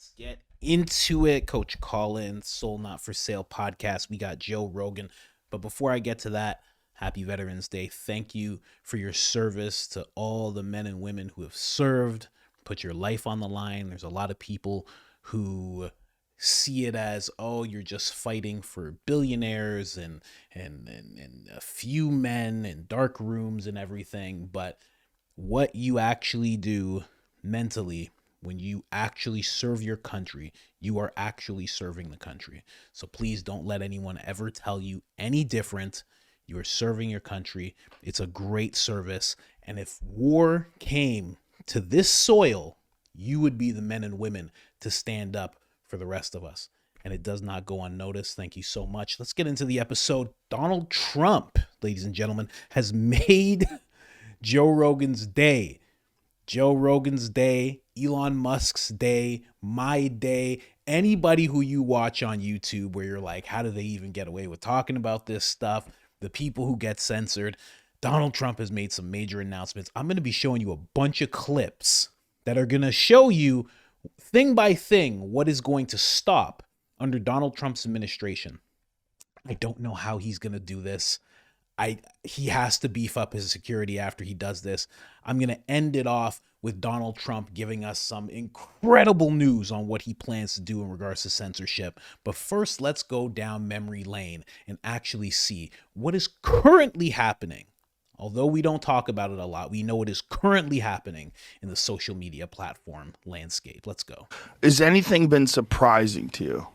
Let's get into it. Coach Colin, Soul Not for Sale podcast. We got Joe Rogan. But before I get to that, happy Veterans Day. Thank you for your service to all the men and women who have served, put your life on the line. There's a lot of people who see it as, oh, you're just fighting for billionaires and a few men in dark rooms and everything. But what you actually do mentally, when you actually serve your country, you are actually serving the country. So please don't let anyone ever tell you any different. You are serving your country. It's a great service. And if war came to this soil, you would be the men and women to stand up for the rest of us. And it does not go unnoticed. Thank you so much. Let's get into the episode. Donald Trump, ladies and gentlemen, has made Joe Rogan's day. Joe Rogan's day, Elon Musk's day, my day, anybody who you watch on YouTube where you're like, how do they even get away with talking about this stuff? The people who get censored. Donald Trump has made some major announcements. I'm going to be showing you a bunch of clips that are going to show you thing by thing what is going to stop under Donald Trump's administration. I don't know how he's going to do this. He has to beef up his security after he does this. I'm going to end it off with Donald Trump giving us some incredible news on what he plans to do in regards to censorship. But first, let's go down memory lane and actually see what is currently happening. Although we don't talk about it a lot, we know what is currently happening in the social media platform landscape. Let's go. Has anything been surprising to you?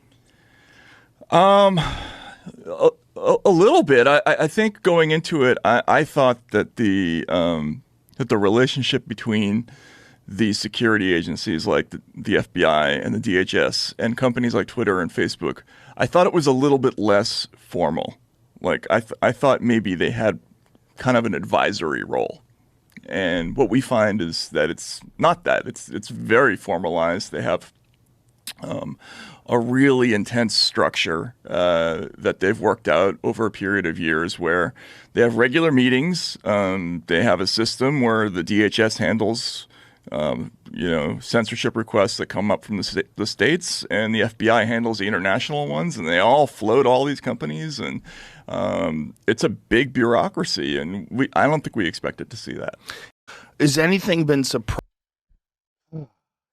A little bit. I think going into it, I thought that the relationship between the security agencies like the FBI and the DHS and companies like Twitter and Facebook, I thought it was a little bit less formal. Like I thought maybe they had kind of an advisory role. And what we find is that it's not that. It's very formalized. They have a really intense structure that they've worked out over a period of years where they have regular meetings. They have a system where the DHS handles, censorship requests that come up from the states, and the FBI handles the international ones, and they all float all these companies. And it's a big bureaucracy, and I don't think we expected to see that. Has anything been surprising?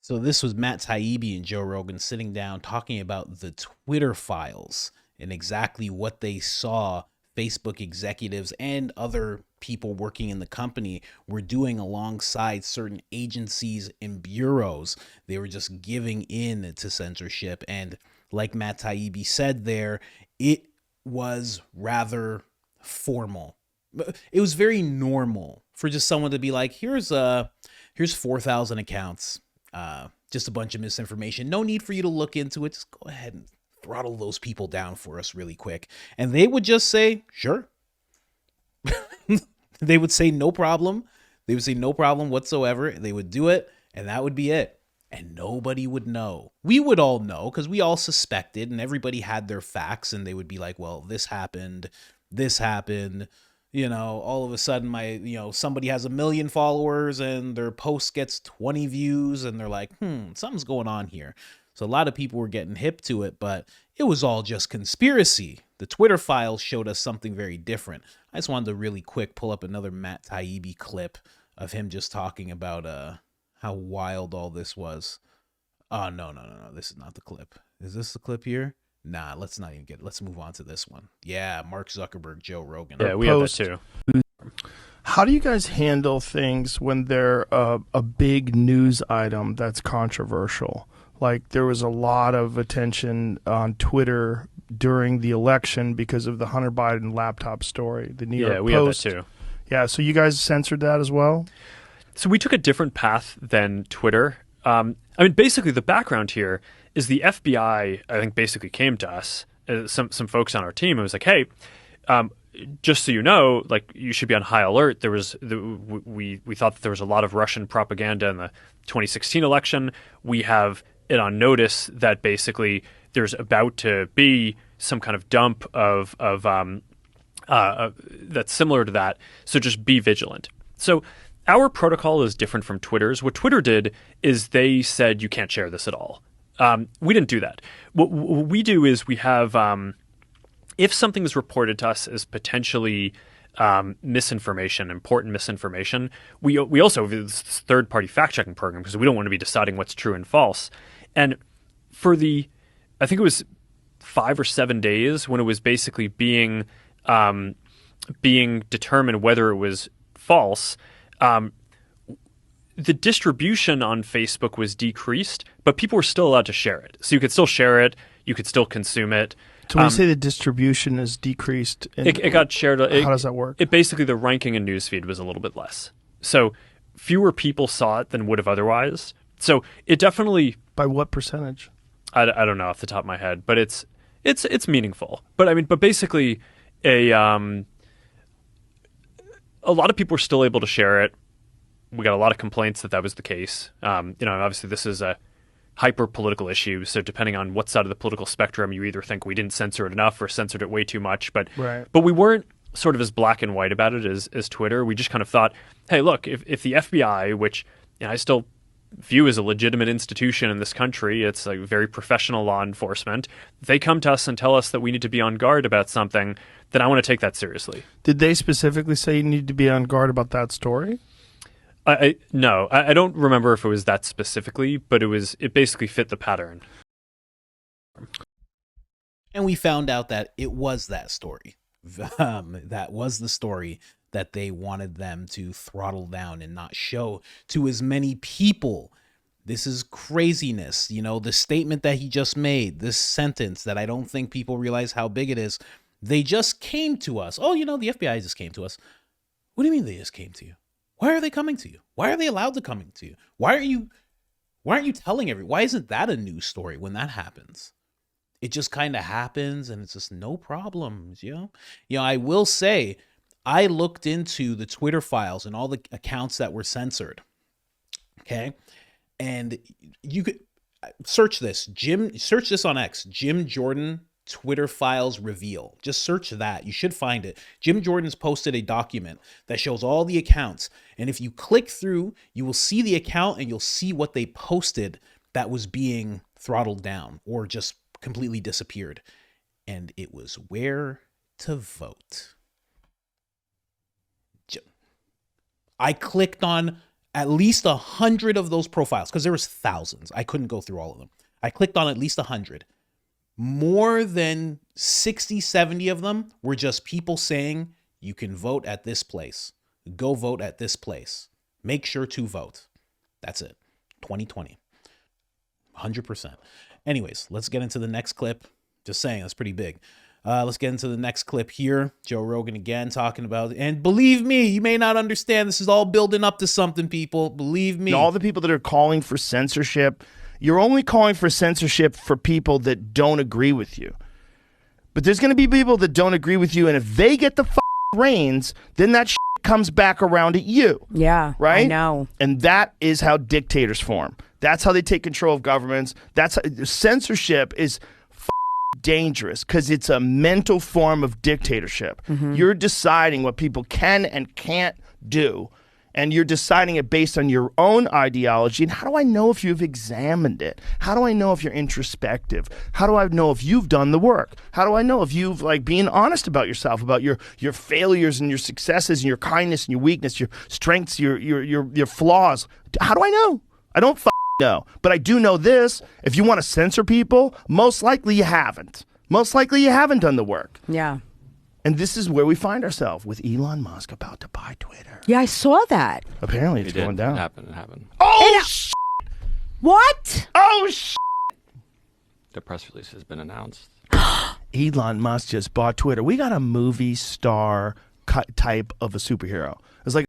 So this was Matt Taibbi and Joe Rogan sitting down talking about the Twitter files and exactly what they saw Facebook executives and other people working in the company were doing alongside certain agencies and bureaus. They were just giving in to censorship. And like Matt Taibbi said there, it was rather formal. It was very normal for just someone to be like, here's 4,000 accounts. Just a bunch of misinformation. No need for you to look into it. Just go ahead and throttle those people down for us really quick. And they would just say, sure. They would say no problem. They would say no problem whatsoever. They would do it, and that would be it. And nobody would know. We would all know because we all suspected, and everybody had their facts, and they would be like, well, this happened. All of a sudden somebody has 1 million followers and their post gets 20 views and they're like, something's going on here. So a lot of people were getting hip to it, but it was all just conspiracy. The Twitter files showed us something very different. I just wanted to really quick pull up another Matt Taibbi clip of him just talking about how wild all this was. Oh, no. This is not the clip. Is this the clip here? Nah, let's not even let's move on to this one. Yeah, Mark Zuckerberg, Joe Rogan. Yeah, we have that too. How do you guys handle things when they're a big news item that's controversial? Like there was a lot of attention on Twitter during the election because of the Hunter Biden laptop story. The New York Post. Yeah, we have that too. Yeah, so you guys censored that as well? So we took a different path than Twitter. Basically the background here is the FBI, I think, basically came to us, some folks on our team, and was like, hey, just so you know, like you should be on high alert. There was we thought that there was a lot of Russian propaganda in the 2016 election. We have it on notice that basically there's about to be some kind of dump of that's similar to that. So just be vigilant. So our protocol is different from Twitter's. What Twitter did is they said you can't share this at all. We didn't do that. What we do is we have, if something is reported to us as potentially misinformation, important misinformation, we also have this third-party fact-checking program because we don't want to be deciding what's true and false. And for I think it was 5 or 7 days when it was basically being determined whether it was false, the distribution on Facebook was decreased, but people were still allowed to share it. So you could still share it, you could still consume it. So when you say the distribution is decreased, it got shared. How does that work? It basically, the ranking in newsfeed was a little bit less. So fewer people saw it than would have otherwise. So it definitely... By what percentage? I don't know off the top of my head, but it's meaningful. But basically, a lot of people were still able to share it. We got a lot of complaints that was the case. Obviously this is a hyper political issue, so depending on what side of the political spectrum, you either think we didn't censor it enough or censored it way too much. But we weren't sort of as black and white about it as Twitter. We just kind of thought, hey, look, if the FBI, which I still view as a legitimate institution in this country, it's like very professional law enforcement, they come to us and tell us that we need to be on guard about something, then I want to take that seriously. Did they specifically say you need to be on guard about that story? No, I don't remember if it was that specifically, but it basically fit the pattern. And we found out that it was that story. That was the story that they wanted them to throttle down and not show to as many people. This is craziness. The statement that he just made, this sentence that I don't think people realize how big it is. They just came to us. Oh, the FBI just came to us. What do you mean they just came to you? Why are they coming to you? Why are they allowed to come to you? Why aren't you telling everyone? Why isn't that a news story when that happens? It just kind of happens and it's just no problems, I will say, I looked into the Twitter files and all the accounts that were censored. Okay? And you could search this. Search this on X. Jim Jordan Twitter files reveal. Just search that. You should find it. Jim Jordan's posted a document that shows all the accounts. And if you click through, you will see the account and you'll see what they posted that was being throttled down or just completely disappeared. And it was where to vote. I clicked on at least 100 of those profiles because there was thousands. I couldn't go through all of them. I clicked on at least 100. More than 60, 70 of them were just people saying, you can vote at this place. Go vote at this place. Make sure to vote. That's it. 2020. 100%. Anyways, let's get into the next clip. Just saying, that's pretty big. Let's get into the next clip here. Joe Rogan again talking about it. And believe me, you may not understand. This is all building up to something, people. Believe me. All the people that are calling for censorship, you're only calling for censorship for people that don't agree with you. But there's going to be people that don't agree with you, and if they get the reins, then that comes back around at you. Yeah, right? I know. And that is how dictators form. That's how they take control of governments. Censorship is dangerous because it's a mental form of dictatorship. Mm-hmm. You're deciding what people can and can't do, and you're deciding it based on your own ideology. And how do I know if you've examined it? How do I know if you're introspective? How do I know if you've done the work? How do I know if you've being honest about yourself, about your failures and your successes and your kindness and your weakness, your strengths, your flaws? How do I know? I don't know. But I do know this. If you want to censor people, most likely you haven't. Most likely you haven't done the work. Yeah. And this is where we find ourselves with Elon Musk about to buy Twitter. Yeah, I saw that. Apparently it's going down. It happened. Oh, shit! What? Oh, shit! The press release has been announced. Elon Musk just bought Twitter. We got a movie star type of a superhero. It's like,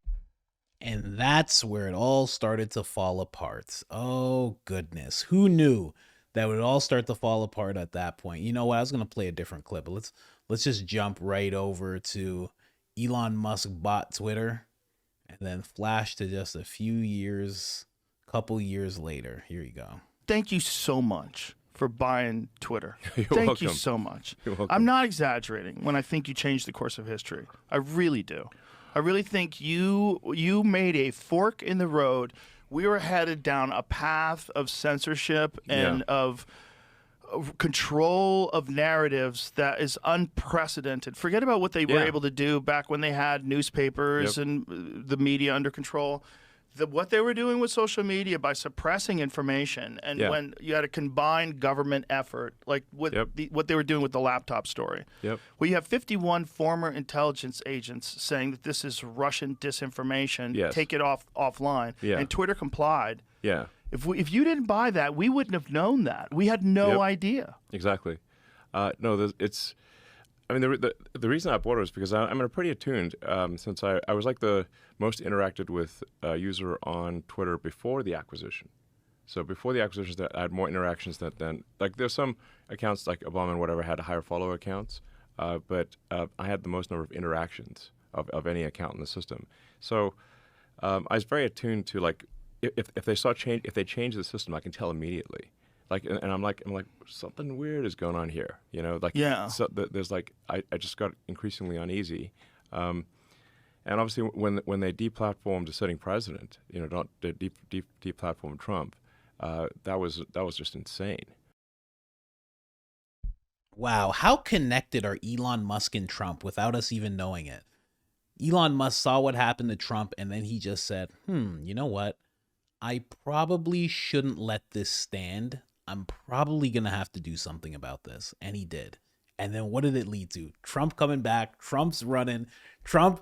and that's where it all started to fall apart. Oh, goodness. Who knew that would all start to fall apart at that point? You know what? I was going to play a different clip, but let's just jump right over to Elon Musk bought Twitter and then flash to just a couple years later. Here you go. thank you so much for buying Twitter. You're Thank welcome. you so much. You're welcome. I'm not exaggerating when I think you changed the course of history. I really do. I really think you made a fork in the road we were headed down a path of censorship and of control of narratives that is unprecedented. Forget about what they were able to do back when they had newspapers and the media under control. What they were doing with social media by suppressing information, and when you had a combined government effort, like what they were doing with the laptop story, where you have 51 former intelligence agents saying that this is Russian disinformation, take it offline, and Twitter complied. If you didn't buy that, we wouldn't have known that. We had no idea. Exactly. No, it's. I mean, the reason I bought it is because I'm pretty attuned since I was like the most interacted with user on Twitter before the acquisition. So before the acquisition, I had more interactions than like there's some accounts like Obama and whatever had higher follow accounts, but I had the most number of interactions of any account in the system. So I was very attuned to like if they change the system, I can tell immediately. Like and I'm like something weird is going on here, you know. Like so there's like I just got increasingly uneasy, and obviously when they deplatformed a sitting president, you know, don't deplatform Trump, that was just insane. Wow, how connected are Elon Musk and Trump without us even knowing it? Elon Musk saw what happened to Trump, and then he just said, you know what? I probably shouldn't let this stand. I'm probably going to have to do something about this. And he did. And then what did it lead to? Trump coming back. Trump's running. Trump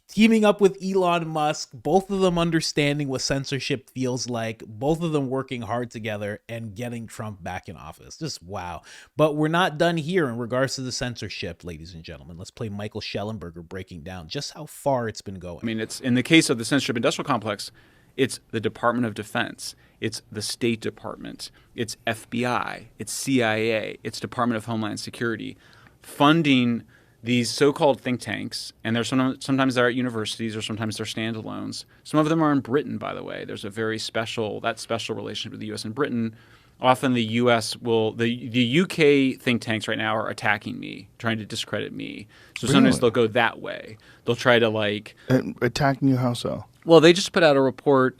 teaming up with Elon Musk. Both of them understanding what censorship feels like. Both of them working hard together and getting Trump back in office. Just wow. But we're not done here in regards to the censorship, ladies and gentlemen. Let's play Michael Shellenberger breaking down just how far it's been going. I mean, it's in the case of the censorship industrial complex, it's the Department of Defense, it's the State Department, it's FBI, it's CIA, it's Department of Homeland Security, funding these so-called think tanks, and they're sometimes they're at universities or sometimes they're standalones. Some of them are in Britain, by the way. There's a very special relationship with the U.S. and Britain. Often the U.S. the U.K. think tanks right now are attacking me, trying to discredit me. So sometimes they'll go that way. They'll try to like attacking you. How so? Well, they just put out a report.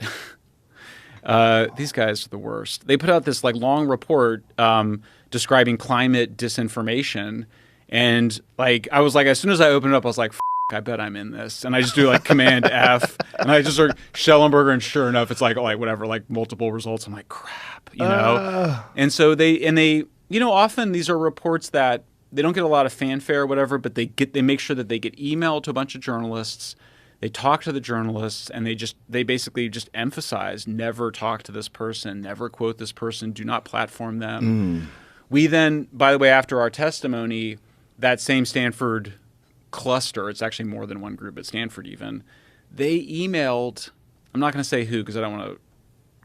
These guys are the worst. They put out this like long report describing climate disinformation, and like I was like, as soon as I opened it up, I was like, I bet I'm in this, and I just do like Command F, and I just start Shellenberger, and sure enough, it's like whatever, like multiple results. I'm like, crap, you know. And so they you know, often these are reports that they don't get a lot of fanfare or whatever, but they make sure that they get emailed to a bunch of journalists. They talk to the journalists, and they basically just emphasize never talk to this person, never quote this person, do not platform them. We then, by the way, after our testimony, that same Stanford cluster, it's actually more than one group at Stanford even, they emailed, I'm not going to say who because I don't want to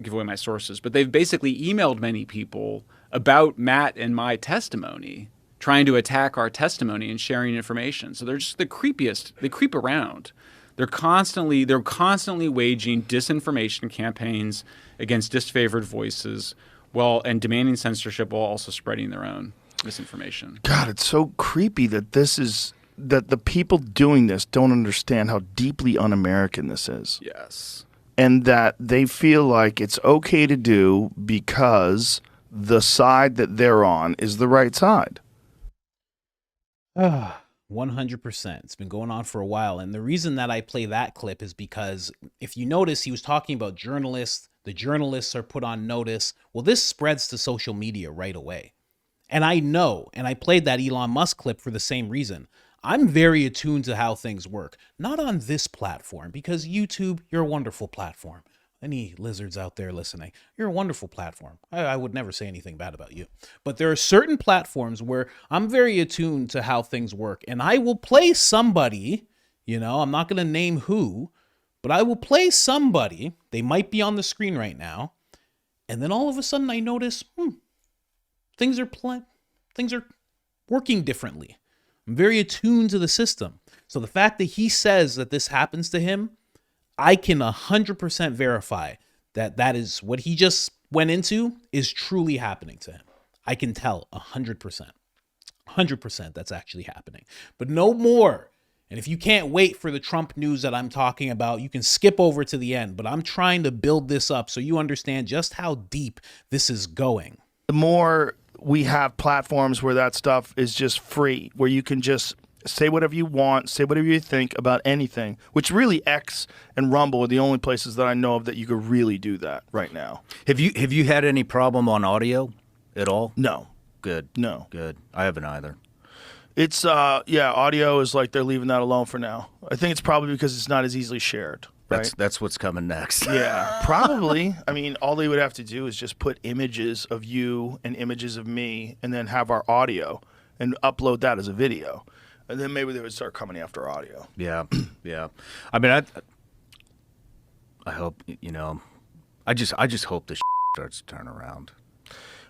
give away my sources, but they've basically emailed many people about Matt and my testimony, trying to attack our testimony and sharing information. So they're just the creepiest. They creep around. They're constantly waging disinformation campaigns against disfavored voices, and demanding censorship while also spreading their own misinformation. God, it's so creepy that that the people doing this don't understand how deeply un-American this is. Yes. And that they feel like it's okay to do because the side that they're on is the right side. 100%. It's been going on for a while. And the reason that I play that clip is because if you notice, he was talking about journalists. The journalists are put on notice. Well, this spreads to social media right away. And I know, and I played that Elon Musk clip for the same reason. I'm very attuned to how things work. Not on this platform, because YouTube, you're a wonderful platform. Any lizards out there listening, you're a wonderful platform. I would never say anything bad about you. But there are certain platforms where I'm very attuned to how things work. And I will play somebody, you know, I'm not going to name who, but I will play somebody. They might be on the screen right now. And then all of a sudden I notice, things are working differently. I'm very attuned to the system. So the fact that he says that this happens to him, I can 100% verify that is what he just went into is truly happening to him. I can tell 100%. 100% that's actually happening. But no more And if you can't wait for the Trump news that I'm talking about, you can skip over to the end. But I'm trying to build this up so you understand just how deep this is going. The more we have platforms where that stuff is just free, where you can just say whatever you want, say whatever you think about anything, which really X and Rumble are the only places that I know of that you could really do that right now. Have you had any problem on audio at all? No. Good. No. Good. I haven't either. It's, audio is like they're leaving that alone for now. I think it's probably because it's not as easily shared. Right? That's what's coming next. Yeah, probably. I mean, all they would have to do is just put images of you and images of me and then have our audio and upload that as a video. And then maybe they would start coming after audio. Yeah, yeah. I mean, I hope, I just hope this starts to turn around.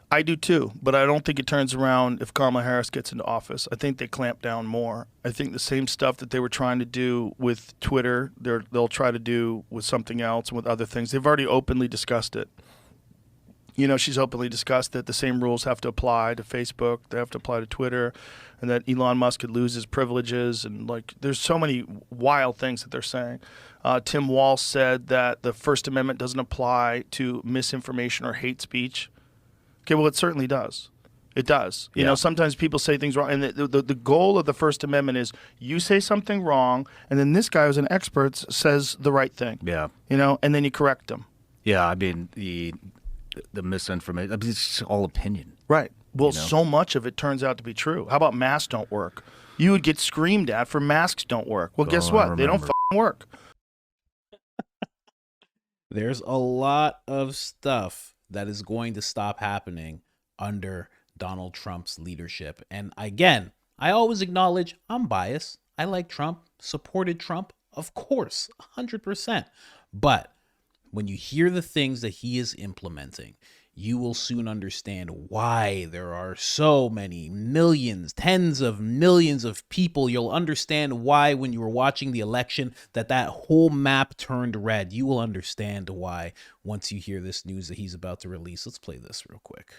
I do too, but I don't think it turns around if Kamala Harris gets into office. I think they clamp down more. I think the same stuff that they were trying to do with Twitter, they'll try to do with something else and with other things. They've already openly discussed it. She's openly discussed that the same rules have to apply to Facebook, they have to apply to Twitter, and that Elon Musk could lose his privileges. And there's so many wild things that they're saying. Tim Walz said that the First Amendment doesn't apply to misinformation or hate speech. Okay, well, it certainly does. It does. You know, sometimes people say things wrong, and the goal of the First Amendment is you say something wrong, and then this guy who's an expert says the right thing. Yeah. And then you correct them. Yeah, I mean, the misinformation, it's just all opinion. Right. Well, so much of it turns out to be true. How about masks don't work? You would get screamed at for masks don't work. Well, guess what? They don't work. There's a lot of stuff that is going to stop happening under Donald Trump's leadership. And again, I always acknowledge I'm biased. I like Trump, supported Trump, of course, 100%. But when you hear the things that he is implementing, you will soon understand why there are so many millions, tens of millions of people. You'll understand why when you were watching the election that whole map turned red. You will understand why once you hear this news that he's about to release. Let's play this real quick.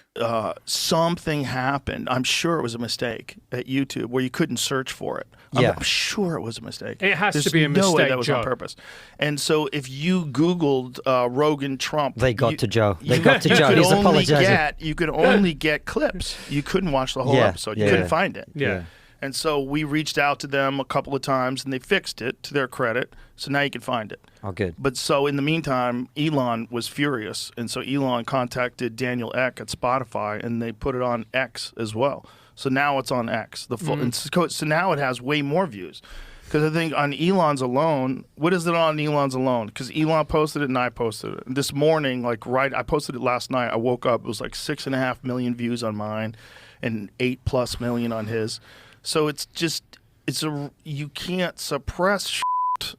Something happened. I'm sure it was a mistake at YouTube where you couldn't search for it. I'm sure it was a mistake. It has There's to be a no way mistake, that was Joe. on purpose. And so if you Googled Rogan Trump, They got to Joe. They got to Joe. He's apologizing. You could only get clips. You couldn't watch the whole episode. You couldn't find it. Yeah. And so we reached out to them a couple of times, and they fixed it, to their credit. So now you can find it. Oh, good. But so in the meantime, Elon was furious. And so Elon contacted Daniel Ek at Spotify, and they put it on X as well. So now it's on X. And so now it has way more views. Because I think on Elon's alone, what is it on Elon's alone? Because Elon posted it and I posted it. This morning, I posted it last night. I woke up, it was like 6.5 million views on mine and 8+ million on his. So you can't suppress shit.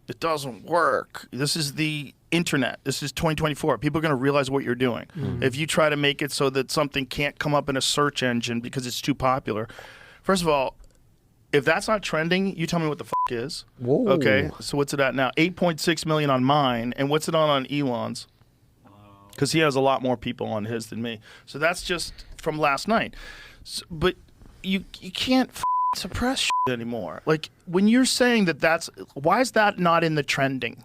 It doesn't work. This is the internet. This is 2024. People are going to realize what you're doing. Mm-hmm. If you try to make it so that something can't come up in a search engine because it's too popular, first of all, if that's not trending, you tell me what the is. Whoa. Okay, so what's it at now? 8.6 million on mine, and what's it on Elon's? Because he has a lot more people on his than me. So that's just from last night. But you can't suppress shit anymore. Like when you're saying why is that not in the trending?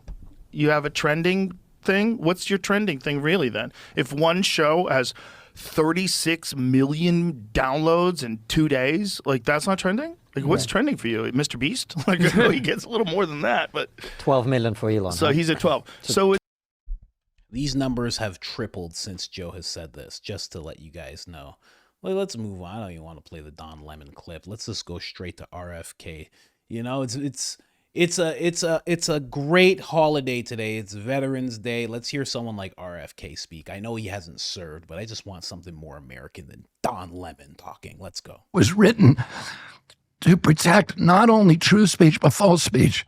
You have a trending thing? What's your trending thing really then? If one show has 36 million downloads in 2 days, that's not trending? What's trending for you? Mr. Beast? I know he gets a little more than that, but 12 million for Elon. So he's at 12. So these numbers have tripled since Joe has said this, just to let you guys know. Well, let's move on. I don't even want to play the Don Lemon clip. Let's just go straight to RFK. It's a great holiday today. It's Veterans Day. Let's hear someone like RFK speak. I know he hasn't served, but I just want something more American than Don Lemon talking. Let's go. Was written to protect not only true speech but false speech,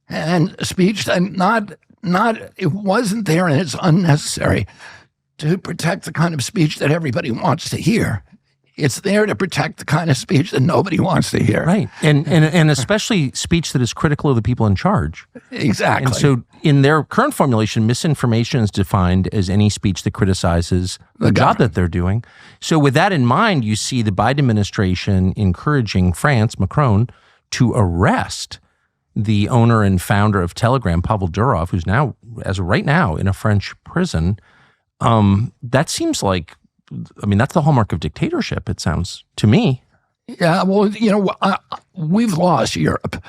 and speech that it wasn't there and it's unnecessary, to protect the kind of speech that everybody wants to hear. It's there to protect the kind of speech that nobody wants to hear. Right. And especially speech that is critical of the people in charge. Exactly. And so in their current formulation, misinformation is defined as any speech that criticizes the job that they're doing. So with that in mind, you see the Biden administration encouraging Macron, to arrest the owner and founder of Telegram, Pavel Durov, who's now, as of right now, in a French prison. That seems like, I mean, that's the hallmark of dictatorship, it sounds to me. Yeah, well, we've lost Europe.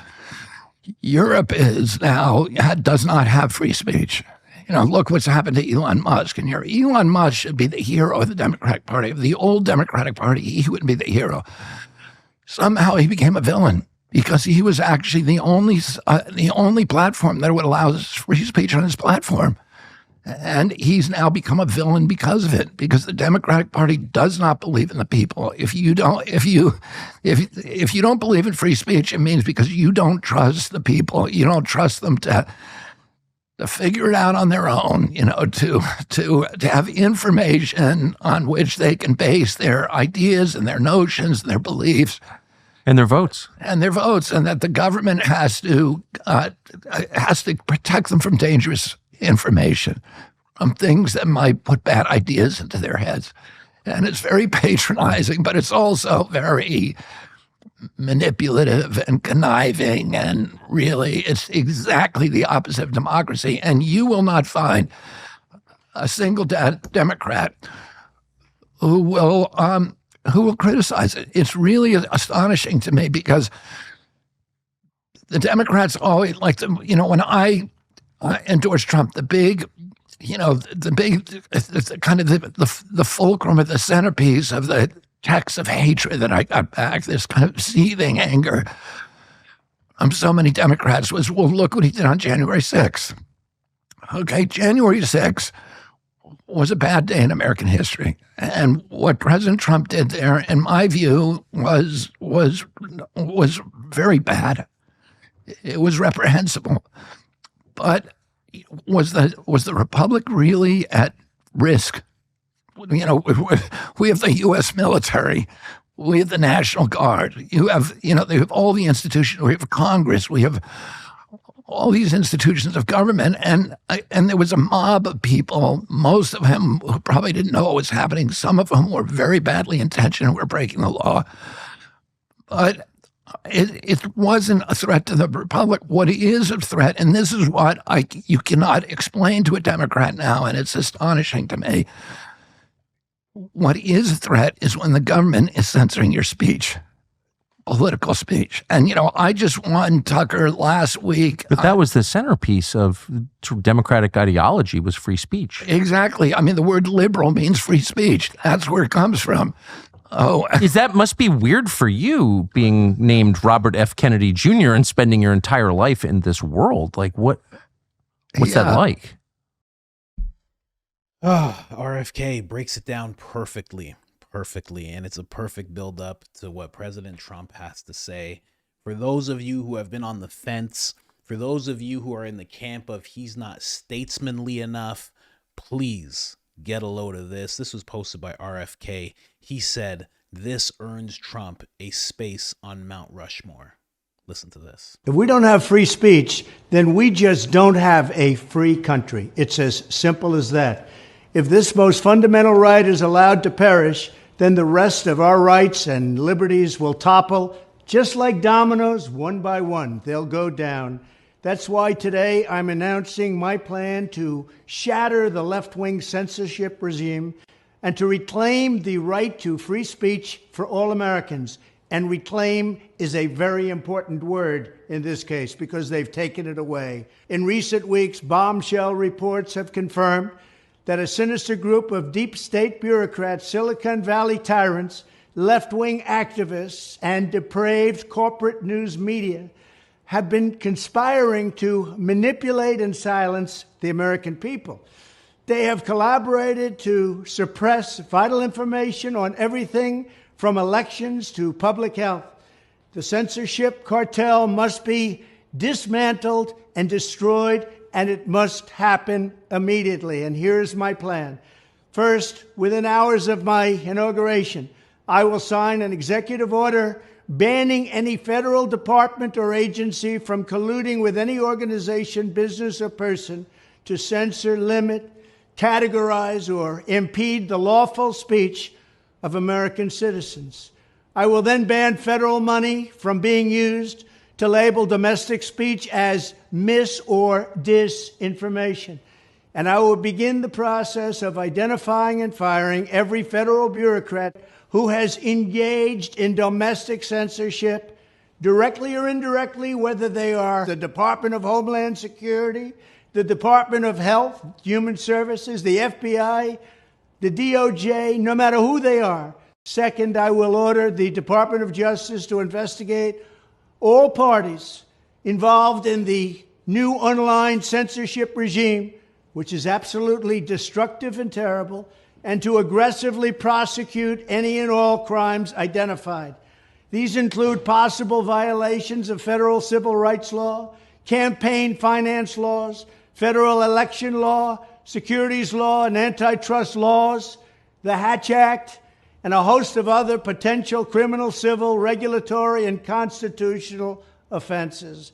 Europe is now does not have free speech. Look what's happened to Elon Musk. And here, Elon Musk should be the hero of the Democratic Party. Of the old Democratic Party, he would be the hero. Somehow he became a villain because he was actually the only platform that would allow free speech on his platform. And he's now become a villain because of it, because the Democratic Party does not believe in the people. If you don't believe in free speech, it means because you don't trust the people. You don't trust them to figure it out on their own, to have information on which they can base their ideas and their notions and their beliefs. And their votes. And that the government has to protect them from dangerous information, from things that might put bad ideas into their heads. And it's very patronizing, but it's also very manipulative and conniving, and really it's exactly the opposite of democracy. And you will not find a single Democrat who will criticize it. It's really astonishing to me because the Democrats always when I endorsed Trump, the fulcrum of the centerpiece of the text of hatred that I got back, this kind of seething anger from so many Democrats was, well, look what he did on January 6th. Okay, January 6th was a bad day in American history. And what President Trump did there, in my view, was very bad. It was reprehensible. But was the Republic really at risk? We have the U.S. military, we have the National Guard, they have all the institutions, we have Congress, we have all these institutions of government, and there was a mob of people, most of them who probably didn't know what was happening. Some of them were very badly intentioned and were breaking the law. But it wasn't a threat to the Republic. What is a threat, and this is what you cannot explain to a Democrat now, and it's astonishing to me. What is a threat is when the government is censoring your speech, political speech. And, I just won Tucker last week. But that was the centerpiece of Democratic ideology, was free speech. Exactly. I mean, the word liberal means free speech. That's where it comes from. Oh, must be weird for you, being named Robert F. Kennedy Jr. and spending your entire life in this world. Like, what's that like? RFK breaks it down perfectly, and it's a perfect build-up to what President Trump has to say. For those of you who have been on the fence, for those of you who are in the camp of he's not statesmanly enough, please get a load of this. This was posted by RFK. He said, this earns Trump a space on Mount Rushmore. Listen to this. If we don't have free speech, then we just don't have a free country. It's as simple as that. If this most fundamental right is allowed to perish, then the rest of our rights and liberties will topple, just like dominoes, one by one. They'll go down. That's why today I'm announcing my plan to shatter the left-wing censorship regime and to reclaim the right to free speech for all Americans. And reclaim is a very important word in this case because they've taken it away. In recent weeks, bombshell reports have confirmed that a sinister group of deep state bureaucrats, Silicon Valley tyrants, left-wing activists, and depraved corporate news media have been conspiring to manipulate and silence the American people. They have collaborated to suppress vital information on everything from elections to public health. The censorship cartel must be dismantled and destroyed, and it must happen immediately. And here's my plan. First, within hours of my inauguration, I will sign an executive order banning any federal department or agency from colluding with any organization, business, or person to censor, limit, categorize, or impede the lawful speech of American citizens. I will then ban federal money from being used to label domestic speech as mis or disinformation. And I will begin the process of identifying and firing every federal bureaucrat who has engaged in domestic censorship, directly or indirectly, whether they are the Department of Homeland Security, the Department of Health, Human Services, the FBI, the DOJ, no matter who they are. Second, I will order the Department of Justice to investigate all parties involved in the new online censorship regime, which is absolutely destructive and terrible, and to aggressively prosecute any and all crimes identified. These include possible violations of federal civil rights law, campaign finance laws, federal election law, securities law, and antitrust laws, the Hatch Act, and a host of other potential criminal, civil, regulatory, and constitutional offenses.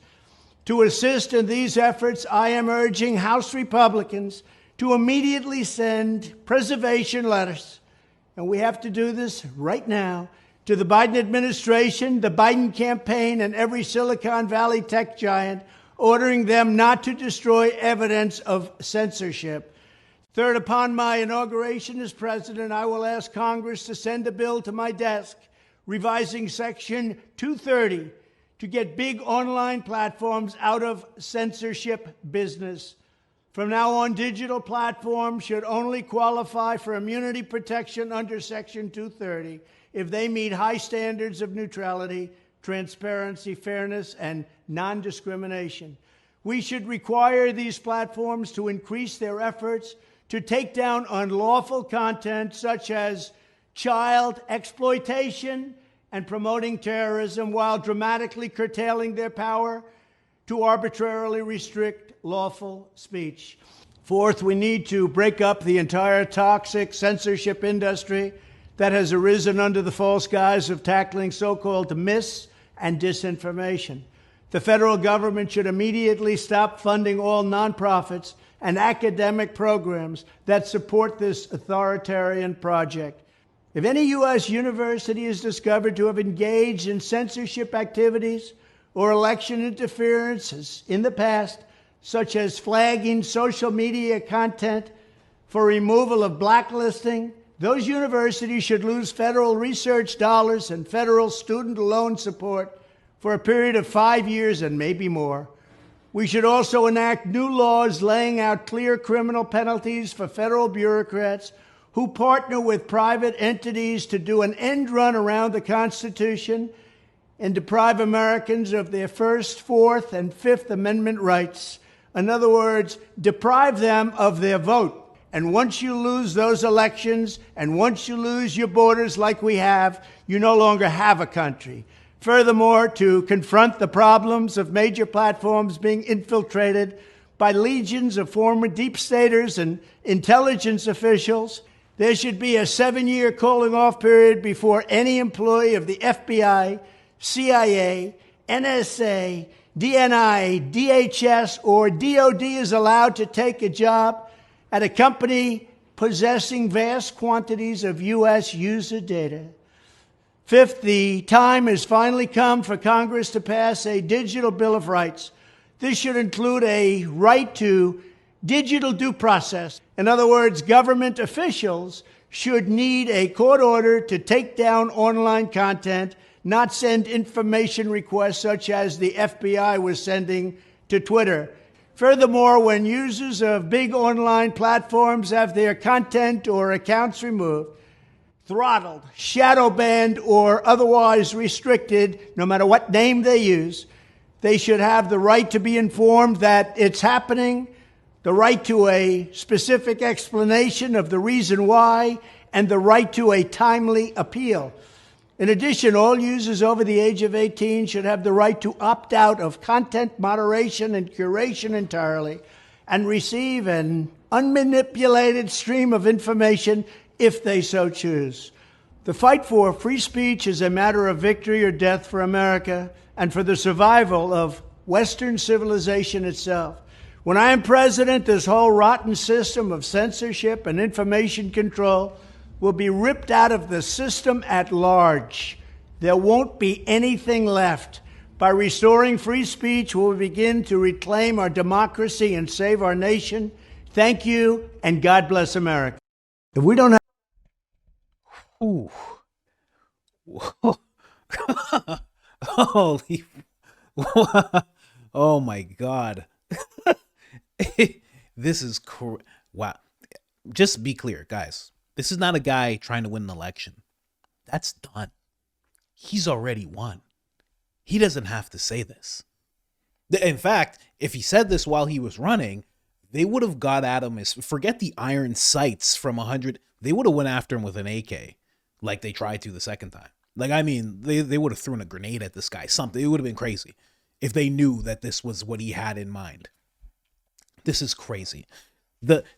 To assist in these efforts, I am urging House Republicans to immediately send preservation letters, and we have to do this right now, to the Biden administration, the Biden campaign, and every Silicon Valley tech giant, ordering them not to destroy evidence of censorship. Third, upon my inauguration as president, I will ask Congress to send a bill to my desk revising Section 230 to get big online platforms out of censorship business. From now on, digital platforms should only qualify for immunity protection under Section 230 if they meet high standards of neutrality, transparency, fairness, and non-discrimination. We should require these platforms to increase their efforts to take down unlawful content such as child exploitation and promoting terrorism, while dramatically curtailing their power to arbitrarily restrict lawful speech. Fourth, we need to break up the entire toxic censorship industry that has arisen under the false guise of tackling so-called mis- and disinformation. The federal government should immediately stop funding all nonprofits and academic programs that support this authoritarian project. If any U.S. university is discovered to have engaged in censorship activities or election interferences in the past, such as flagging social media content for removal of blacklisting, those universities should lose federal research dollars and federal student loan support for a period of 5 years and maybe more. We should also enact new laws laying out clear criminal penalties for federal bureaucrats who partner with private entities to do an end run around the Constitution and deprive Americans of their First, Fourth, and Fifth Amendment rights. In other words, deprive them of their vote. And once you lose those elections, and once you lose your borders like we have, you no longer have a country. Furthermore, to confront the problems of major platforms being infiltrated by legions of former deep staters and intelligence officials, there should be a 7-year cooling-off period before any employee of the FBI, CIA, NSA, DNI, DHS, or DOD is allowed to take a job at a company possessing vast quantities of U.S. user data. Fifth, the time has finally come for Congress to pass a digital Bill of Rights. This should include a right to digital due process. In other words, government officials should need a court order to take down online content, not send information requests such as the FBI was sending to Twitter. Furthermore, when users of big online platforms have their content or accounts removed, throttled, shadow banned, or otherwise restricted, no matter what name they use, they should have the right to be informed that it's happening, the right to a specific explanation of the reason why, and the right to a timely appeal. In addition, all users over the age of 18 should have the right to opt out of content moderation and curation entirely and receive an unmanipulated stream of information if they so choose. The fight for free speech is a matter of victory or death for America and for the survival of Western civilization itself. When I am president, this whole rotten system of censorship and information control will be ripped out of the system at large. There won't be anything left. By restoring free speech, we'll begin to reclaim our democracy and save our nation. Thank you, and God bless America. If we don't have... Ooh. Holy... Oh, my God. This is... Wow. Just be clear, guys. This is not a guy trying to win an election. That's done. He's already won. He doesn't have to say this. In fact, if he said this while he was running, they would have got at him as, forget the iron sights from 100, they would have went after him with an AK like they tried to the second time. Like, I mean, they would have thrown a grenade at this guy, something. It would have been crazy if they knew that this was what he had in mind. This is crazy.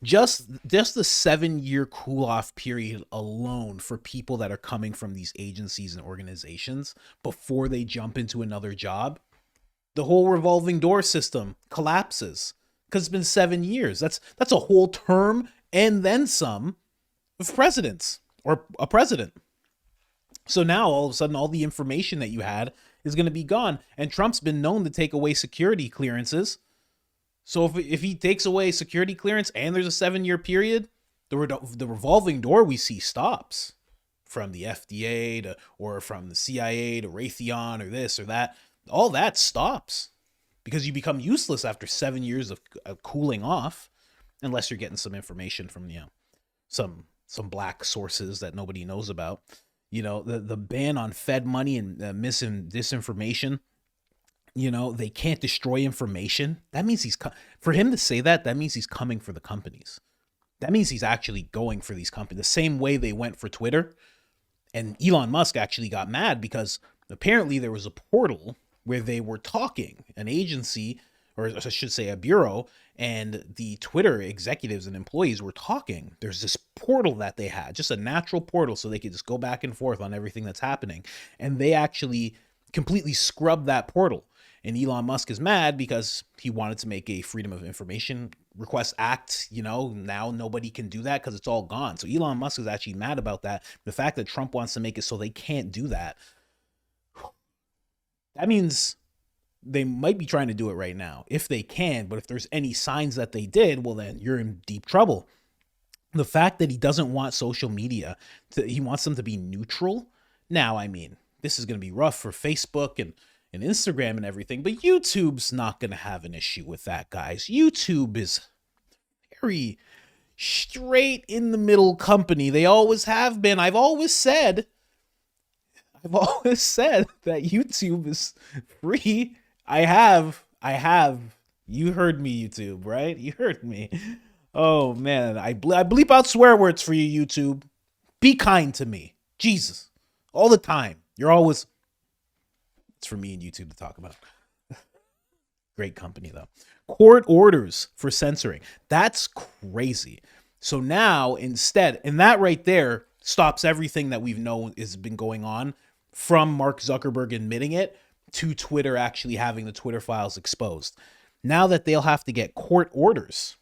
Just the 7-year cool-off period alone for people that are coming from these agencies and organizations before they jump into another job, the whole revolving door system collapses because it's been 7 years. That's a whole term and then some of presidents or a president. So now all of a sudden all the information that you had is going to be gone, and Trump's been known to take away security clearances. So if he takes away security clearance and there's a 7-year period, the revolving door we see stops from the FDA or from the CIA to Raytheon or this or that. All that stops because you become useless after 7 years of cooling off, unless you're getting some information from some black sources that nobody knows about. The ban on Fed money and disinformation. They can't destroy information. That means for him to say that means he's coming for the companies. That means he's actually going for these companies the same way they went for Twitter. And Elon Musk actually got mad because apparently there was a portal where they were talking, an agency, or I should say a bureau, and the Twitter executives and employees were talking. There's this portal that they had, just a natural portal, so they could just go back and forth on everything that's happening. And they actually completely scrubbed that portal. And Elon Musk is mad because he wanted to make a Freedom of Information Request Act. Now nobody can do that because it's all gone. So Elon Musk is actually mad about that. The fact that Trump wants to make it so they can't do that, that means they might be trying to do it right now if they can. But if there's any signs that they did, well, then you're in deep trouble. The fact that he doesn't want social media, he wants them to be neutral. Now, I mean, this is going to be rough for Facebook and Instagram and everything, but YouTube's not going to have an issue with that, guys. YouTube is very straight in the middle company. They always have been. I've always said that YouTube is free. I have. You heard me, YouTube, right? You heard me. Oh, man. I bleep out swear words for you, YouTube. Be kind to me. Jesus. All the time. You're always... It's for me and YouTube to talk about. Great company, though. Court orders for censoring. That's crazy. So now, instead, and that right there stops everything that we've known has been going on, from Mark Zuckerberg admitting it to Twitter actually having the Twitter files exposed. Now that they'll have to get court orders.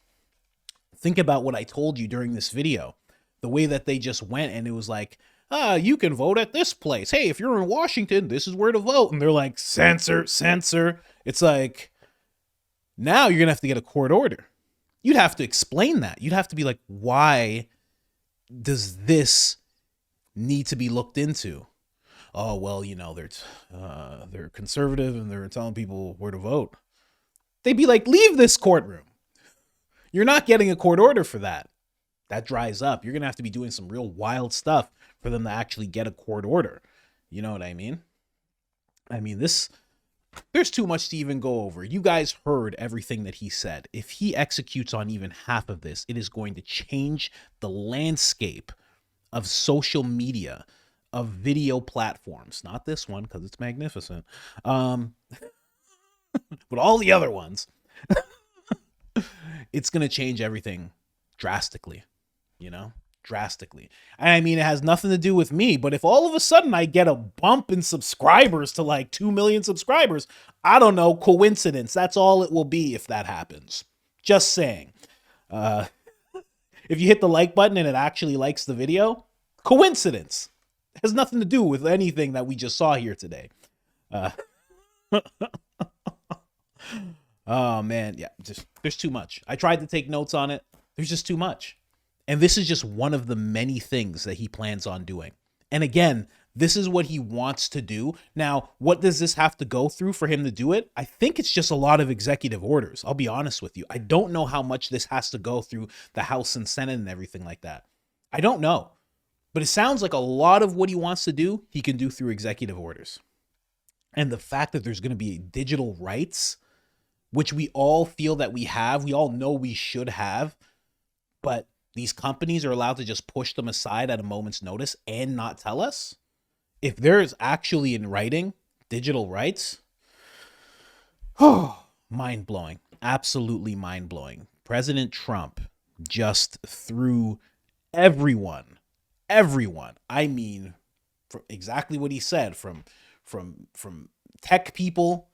Think about what I told you during this video. The way that they just went and it was like, you can vote at this place. Hey, if you're in Washington, this is where to vote. And they're like, censor. It's like, now you're going to have to get a court order. You'd have to explain that. You'd have to be like, why does this need to be looked into? Oh, well, they're conservative and they're telling people where to vote. They'd be like, leave this courtroom. You're not getting a court order for that. That dries up. You're going to have to be doing some real wild stuff for them to actually get a court order. You know what I mean? I mean, there's too much to even go over. You guys heard everything that he said. If he executes on even half of this, it is going to change the landscape of social media, of video platforms. Not this one, because it's magnificent. But all the other ones. It's going to change everything drastically, drastically. I mean, it has nothing to do with me, but if all of a sudden I get a bump in subscribers to like 2 million subscribers, I don't know, coincidence. That's all it will be if that happens. Just saying. If you hit the like button and it actually likes the video, coincidence. It has nothing to do with anything that we just saw here today. Oh man, yeah, just there's too much. I tried to take notes on it. There's just too much. And this is just one of the many things that he plans on doing. And again, this is what he wants to do. Now, what does this have to go through for him to do it? I think it's just a lot of executive orders. I'll be honest with you. I don't know how much this has to go through the House and Senate and everything like that. I don't know. But it sounds like a lot of what he wants to do, he can do through executive orders. And the fact that there's going to be digital rights, which we all feel that we have, we all know we should have, but these companies are allowed to just push them aside at a moment's notice and not tell us? If there's actually in writing digital rights, mind-blowing, absolutely mind-blowing. President Trump just threw everyone, I mean, for exactly what he said, from tech people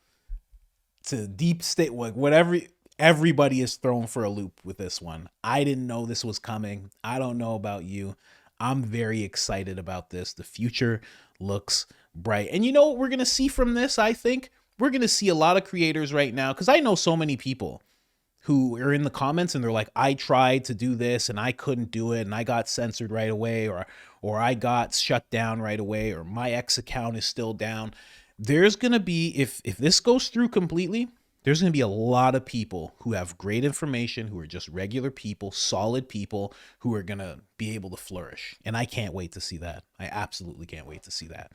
to deep state, whatever, everybody is thrown for a loop with this one. I didn't know this was coming. I don't know about you. I'm very excited about this. The future looks bright. And you know what we're going to see from this, I think? We're going to see a lot of creators right now, because I know so many people who are in the comments and they're like, I tried to do this and I couldn't do it and I got censored right away, or I got shut down right away, or my X account is still down. There's going to be, if this goes through completely, there's going to be a lot of people who have great information, who are just regular people, solid people, who are going to be able to flourish. And I can't wait to see that. I absolutely can't wait to see that.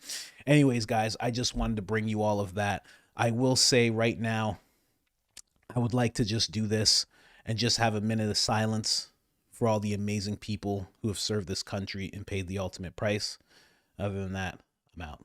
Anyways, guys, I just wanted to bring you all of that. I will say right now, I would like to just do this and just have a minute of silence for all the amazing people who have served this country and paid the ultimate price. Other than that, I'm out.